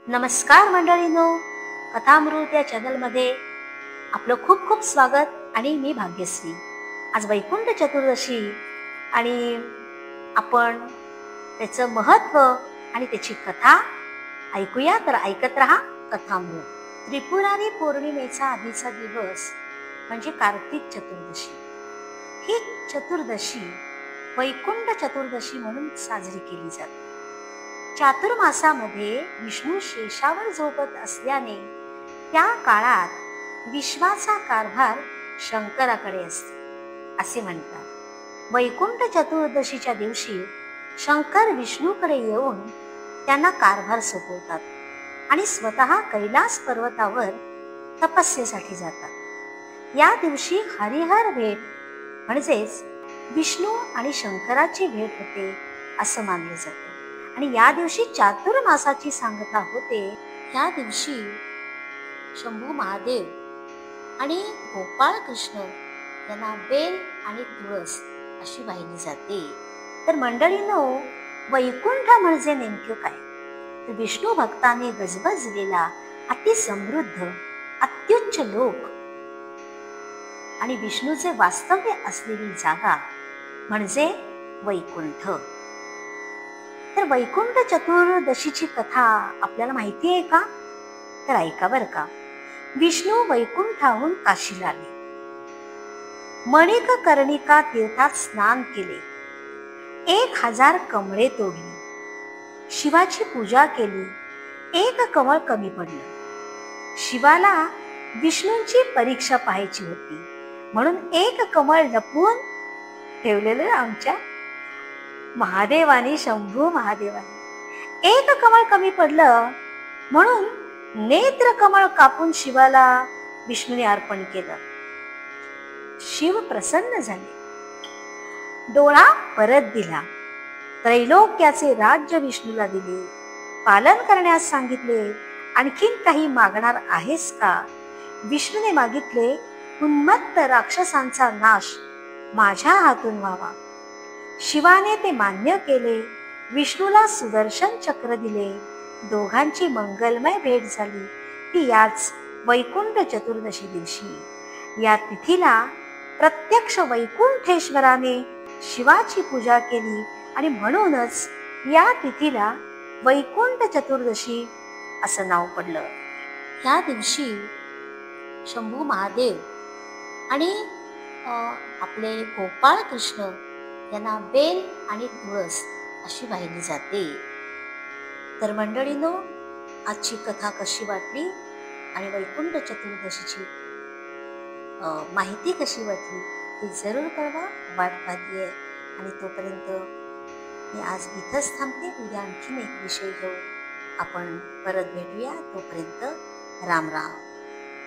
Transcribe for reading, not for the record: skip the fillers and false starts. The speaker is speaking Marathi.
नमस्कार मंडळींनो, कथामृत या चॅनलमध्ये आपलं खूप खूप स्वागत आणि मी भाग्यश्री. आज वैकुंठ चतुर्दशी आणि आपण त्याचं महत्त्व आणि त्याची कथा ऐकूया. तर ऐकत रहा कथामृत. त्रिपुरारी पौर्णिमेचा आधीचा दिवस म्हणजे कार्तिक चतुर्दशी. ही चतुर्दशी वैकुंठ चतुर्दशी म्हणून साजरी केली जाते. चातुर्मासामध्ये विष्णू शेषावर झोपत असल्याने त्या काळात विश्वाचा कारभार शंकराकडे असतो असे म्हणतात. वैकुंठ चतुर्दशीच्या दिवशी शंकर विष्णूकडे येऊन त्यांना कारभार सोपवतात आणि स्वतः कैलास पर्वतावर तपस्येसाठी जातात. या दिवशी हरिहर भेट म्हणजेच विष्णू आणि शंकराची भेट होते असं मानले जाते. आणि या दिवशी चातुर्मासाची सांगता होते. या दिवशी शंभू महादेव आणि गोपाळ कृष्ण यांना बेल आणि तुळस अशी वाहिली जाते. तर मंडळींनो, वैकुंठ म्हणजे नेमके काय? तर विष्णू भक्तांनी गजबजलेला अतिसमृद्ध अत्युच्च लोक आणि विष्णूचे वास्तव्य असलेली जागा म्हणजे वैकुंठ. तर वैकुंठ चतुर्दशीची कथा आपल्याला माहिती आहे का? तर ऐका बर का. विष्णू वैकुंठाहून काशीला आले. मणिक कर्णिका तीर्थात स्नान केले. 1000 कमळे तोडली. शिवाची पूजा केली. एक कमळ कमी पडलं. शिवाला विष्णूंची परीक्षा पाहायची होती म्हणून एक कमळ लपवून ठेवलेलं आमच्या महादेवानी, शंभू महादेवानी. एक कमळ कमी पडलं म्हणून नेत्र कमळ कापून शिवाला विष्णूने अर्पण केलं. शिव प्रसन्न झाले. डोळा परत दिला. त्रैलोक्याचे राज्य विष्णूला दिले. पालन करण्यास सांगितले. आणखीन काही मागणार आहेस का? विष्णूने मागितले, उन्मत्त राक्षसांचा नाश माझ्या हातून व्हावा. शिवाने ते मान्य केले. विष्णूला सुदर्शन चक्र दिले. दोघांची मंगलमय भेट झाली ती याच वैकुंठ चतुर्दशी दिवशी. या तिथीला प्रत्यक्ष वैकुंठेश्वराने शिवाची पूजा केली आणि म्हणूनच या तिथीला वैकुंठ चतुर्दशी असं नाव पडलं. या दिवशी शंभू महादेव आणि आपले गोपाळ कृष्ण यांना बेल आणि तुळस अशी वाहिली जाते. तर मंडळींनो, आजची कथा कशी वाटली आणि वैकुंठ चतुर्दशीची माहिती कशी वाटली ती जरूर कळवा. वाट पाहतीये. आणि तोपर्यंत मी आज इथंच थांबते. उद्या आणखीन एक विषय घेऊन आपण परत भेटूया. तोपर्यंत राम राम.